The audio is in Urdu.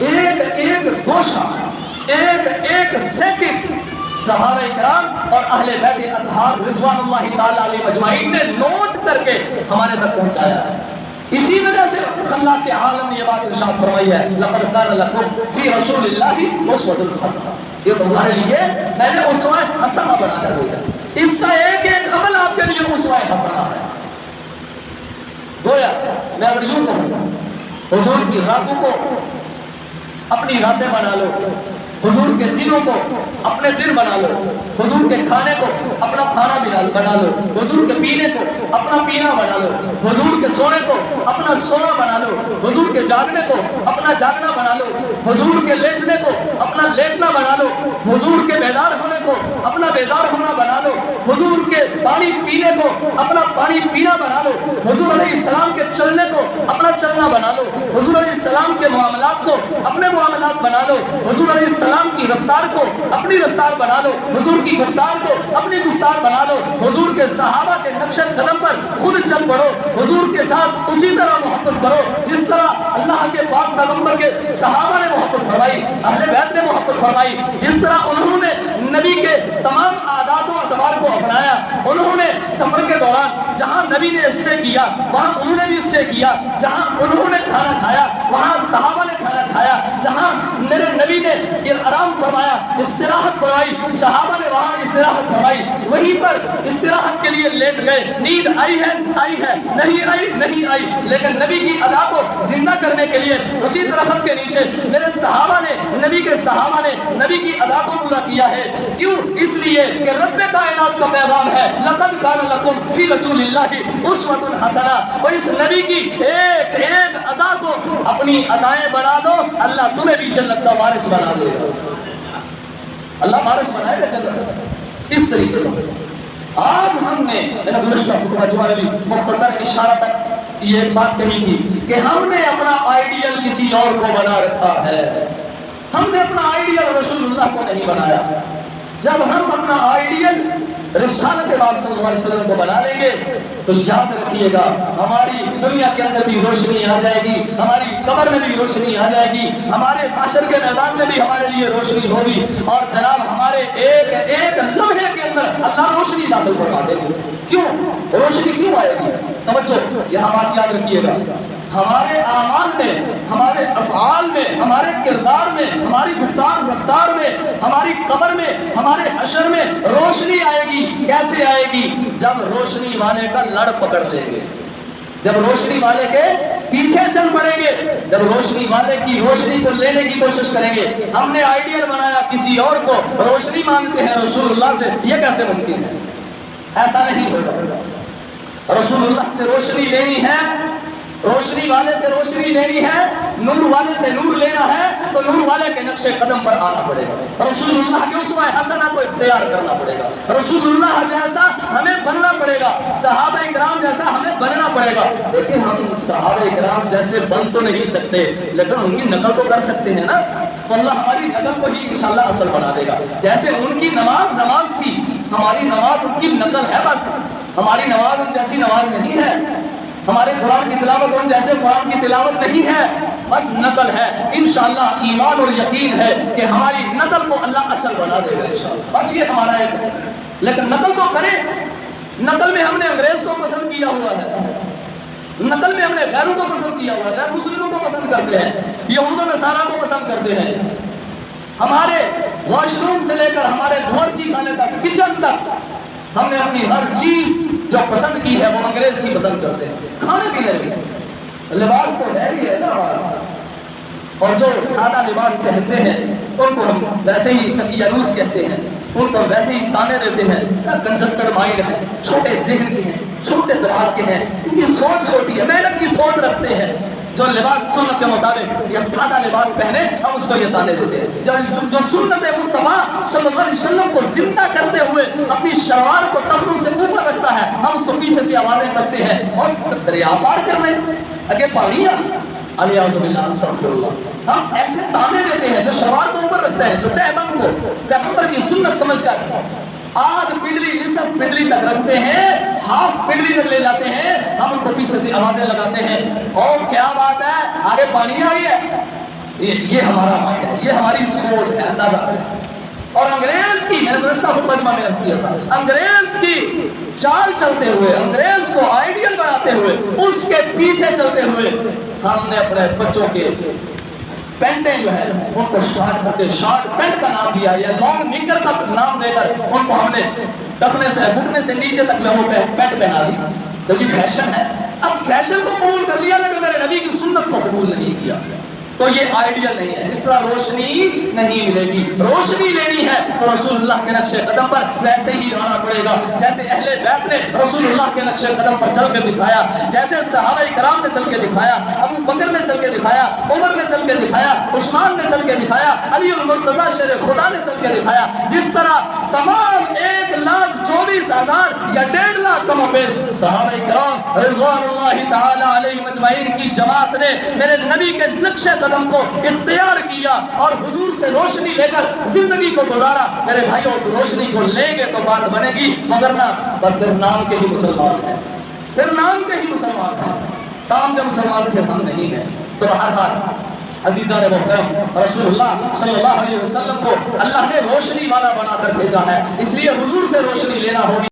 ایک ایک گوشہ، ایک ایک سیکنڈ صحابہ کرام اور اہل بیت اطہار رضوان اللہ تعالی علیہ مجمعین نے نوٹ کر کے ہمارے تک پہنچایا ہے۔ اسی وجہ سے خلاق عالم نے یہ بات ارشاد فرمائی ہے لقد کان لکم فی رسول اللہ اسوۃ حسنہ، یہ تمہارے لیے میں نے اسوہ حسنہ بنا کر دیا، اس کا ایک ایک عمل آپ کے لیے اسوہ حسنہ ہے۔ گویا میں اگر یوں کہوں حضور کی راتوں کو اپنی راتیں بنا لو، حضور کے دنوں کو اپنے دن بنا لو، حضور کے کھانے کو اپنا کھانا بنا لو، حضور کے پینے کو اپنا پینا بنا لو، حضور کے سونے کو اپنا سونا بنا لو، حضور کے جاگنے کو اپنا جاگنا بنا لو، حضور کے لیٹنے کو اپنا لیٹنا بنا لو، حضور کے بیدار ہونے کو اپنا بیدار ہونا بنا لو، حضور کے پانی پینے کو اپنا پانی پینا بنا لو، حضور علیہ السلام کے چلنے کو اپنا چلنا بنا لو، حضور علیہ السلام کے معاملات کو اپنے معاملات بنا لو، حضور علیہ السلام کی رفتار کو اپنی رفتار بنا لو، حضور کی گفتار کو اپنی گفتار بنا لو، حضور کے صحابہ کے نقش قدم پر خود چل پڑو، حضور کے ساتھ اسی طرح محبت کرو جس طرح اللہ کے پاک پیغمبر کے صحابہ نے محبت فرمائی، اہل بیت نے محبت فرمائی، جس طرح انہوں نے نبی کے تمام عادات و اطوار کو اپنایا، انہوں نے سفر کے دوران جہاں نبی نے اسٹے کیا وہاں انہوں نے بھی اسٹے کیا، جہاں انہوں نے کھانا کھایا وہاں صحابہ نے کھانا کھایا، جہاں میرے نبی نے آرام فرمایا استراحت فرمائی صحابہ نے وہاں استراحت فرمائی، وہیں پر استراحت کے لیے لیٹ گئے، نیند آئی ہے نہیں آئی، لیکن نبی کی ادا کو زندہ کرنے کے لیے اسی درخت کے نیچے میرے صحابہ نے نبی کے صحابہ نے نبی کی ادا کو پورا کیا ہے۔ کیوں؟ اس لیے کہ رب کائنات کا پیغام ہے لقد کان لکم فی رسول اللہ اسوۃ حسنہ، اور اس نبی کی ایک ایک ادا کو اپنی ادائیں بنا لو، اللہ تمہیں بھی جنت کا وارث بنا دے گا، اللہ وارث بنائے گا جنت۔ اس طریقے سے آج ہم نے گزشتہ خطبہ جمعہ میں بھی مختصر اشارہ تک یہ بات کہی تھی کہ ہم نے اپنا آئیڈیل کسی اور کو بنا رکھا ہے، ہم نے اپنا آئیڈیل رسول اللہ کو نہیں بنایا۔ جب ہم اپنا آئیڈیل رسالت پاک صلی اللہ علیہ وسلم کو بنا لیں گے تو یاد رکھیے گا ہماری دنیا کے اندر بھی روشنی آ جائے گی، ہماری قبر میں بھی روشنی آ جائے گی، ہمارے حشر کے میدان میں بھی ہمارے لیے روشنی ہوگی، اور جناب ہمارے ایک ایک لمحے کے اندر اللہ روشنی داخل کروا دے گی۔ کیوں روشنی کیوں آئے گی؟ توجہ، یہاں بات یاد رکھیے گا، ہمارے اعمال میں، ہمارے افعال میں، ہمارے کردار میں، ہماری گفتار رفتار میں، ہماری قبر میں، ہمارے حشر میں روشنی آئے گی۔ کیسے آئے گی؟ جب روشنی والے کا لڑ پکڑ لیں گے، جب روشنی والے کے پیچھے چل پڑیں گے، جب روشنی والے کی روشنی کو لینے کی کوشش کریں گے۔ ہم نے آئیڈیل بنایا کسی اور کو، روشنی مانگتے ہیں رسول اللہ سے، یہ کیسے ممکن ہے؟ ایسا نہیں ہوگا۔ رسول اللہ سے روشنی لینی ہے، روشنی والے سے روشنی لینی ہے، نور والے سے نور لینا ہے تو نور والے کے نقش قدم پر آنا پڑے گا، رسول اللہ کے اسوہ حسنہ کو اختیار کرنا پڑے گا، رسول اللہ جیسا ہمیں بننا پڑے گا، صحابہ اکرام جیسا ہمیں بننا پڑے گا۔ دیکھیں ہم صحابہ اکرام جیسے بن تو نہیں سکتے لیکن ان کی نقل تو کر سکتے ہیں نا، تو اللہ ہماری نقل کو ہی انشاءاللہ اصل بنا دے گا۔ جیسے ان کی نماز نماز تھی، ہماری نماز ان کی نقل ہے، بس ہماری نماز ان جیسی نماز نہیں ہے، ہمارے قرآن کی تلاوت ان جیسے قرآن کی تلاوت نہیں ہے، بس نقل ہے۔ انشاءاللہ ایمان اور یقین ہے کہ ہماری نقل کو اللہ اصل بنا دے گا انشاءاللہ، بس یہ ہمارا ایک ہے۔ لیکن نقل تو کریں، نقل میں ہم نے انگریز کو پسند کیا ہوا ہے، نقل میں ہم نے غیروں کو پسند کیا ہوا ہے، غیر مسلموں کو پسند کرتے ہیں، یہود و نصارہ کو پسند کرتے ہیں، ہمارے واش روم سے لے کر ہمارے باورچی خانے تک، کچن تک، ہم نے اپنی ہر چیز جو پسند کی ہے وہ انگریز کی پسند کرتے ہیں۔ کھانے پینے بھی، لباس تو ہے ہی ہے نا ہمارا، اور جو سادہ لباس پہنتے ہیں ان کو ہم ویسے ہی تقیانوس کہتے ہیں، ان کو ویسے ہی تانے دیتے ہیں، کنجسٹڈ مائنڈ ہے، چھوٹے ذہن کے ہیں، چھوٹے دماغ کے ہیں، ان کی سوچ چھوٹی ہے، محنت کی سوچ رکھتے ہیں۔ جو لباس سنت کے مطابق یا سادہ لباس پہنے ہم اس کو یہ تانے دیتے ہیں، جو سنت مصطفیٰ صلی اللہ علیہ وسلم کو زندہ کرتے ہوئے اپنی شلوار کو تخنوں سے اوپر رکھتا ہے ہم اس کو پیچھے سے آوازیں کستے ہیں اور دریا پار کرنے اگے پہاڑیاں، الیاذ باللہ استغفر اللہ، ہم ایسے تانے دیتے ہیں جو شلوار کو اوپر رکھتے ہیں، جو تہبند کو پیغمبر کی سنت سمجھ کر آدھ پنڈلی نصف پنڈلی تک رکھتے ہیں، ہاف پنڈلی تک لے جاتے ہیں، ہم ان کو پیچھے سے آوازیں لگاتے ہیں، اور کیا بات ہے آگے پانی آئی ہے، یہ ہمارا مائنڈ ہے، یہ ہماری سوچ ہے، اندازہ ہے۔ اور انگریز کی، میں نے گزشتہ خطبہ میں عرض کیا تھا، انگریز کی چال چلتے ہوئے، انگریز کو آئیڈیل بناتے ہوئے، اس کے پیچھے چلتے ہوئے ہم نے اپنے بچوں کے پینٹیں جو ہے ان کو شارٹ کرتے، شارٹ پینٹ کا نام دیا یا لانگ نکر کا نام دے کر ان کو ہم نے ٹخنے سے گھٹنے سے نیچے تک لوگوں پہ پینٹ پہنا دی۔ تو یہ فیشن ہے۔ اب فیشن کو قبول کر لیا لیکن میرے نبی کی سنت کو قبول نہیں کیا، تو یہ آئیڈیل نہیں ہے، اس طرح روشنی نہیں ملے گی۔ روشنی لینی ہے تو رسول اللہ کے نقش قدم پر ویسے ہی آنا پڑے گا جیسے اہل بیت نے رسول اللہ کے نقش قدم پر چل کے دکھایا، جیسے صحابہ کرام نے چل کے دکھایا، ابو بکر نے چل کے دکھایا، عمر نے چل کے دکھایا، عثمان نے چل کے دکھایا، علی المرتضیٰ شیر خدا نے چل کے دکھایا۔ جس طرح تمام 1,24,000 یا 1.5 لاکھ کم و بیش صحابہ کرام رضوان اللہ تعالی علیہم اجمعین کی جماعت نے میرے نبی کے نقش قدم کو اختیار کیا اور حضور سے روشنی لے کر زندگی کو گزارا۔ میرے بھائیوں، اس روشنی کو لیں گے تو بات بنے گی، مگر نہ بس پھر نام کے ہی مسلمان ہیں، پھر نام کے ہی مسلمان ہیں، کام کے مسلمان پھر ہم نہیں ہیں۔ تو بہرحال عزیزان محترم، رسول اللہ صلی اللہ علیہ وسلم کو اللہ نے روشنی والا بنا کر بھیجا ہے، اس لیے حضور سے روشنی لینا ہوگی۔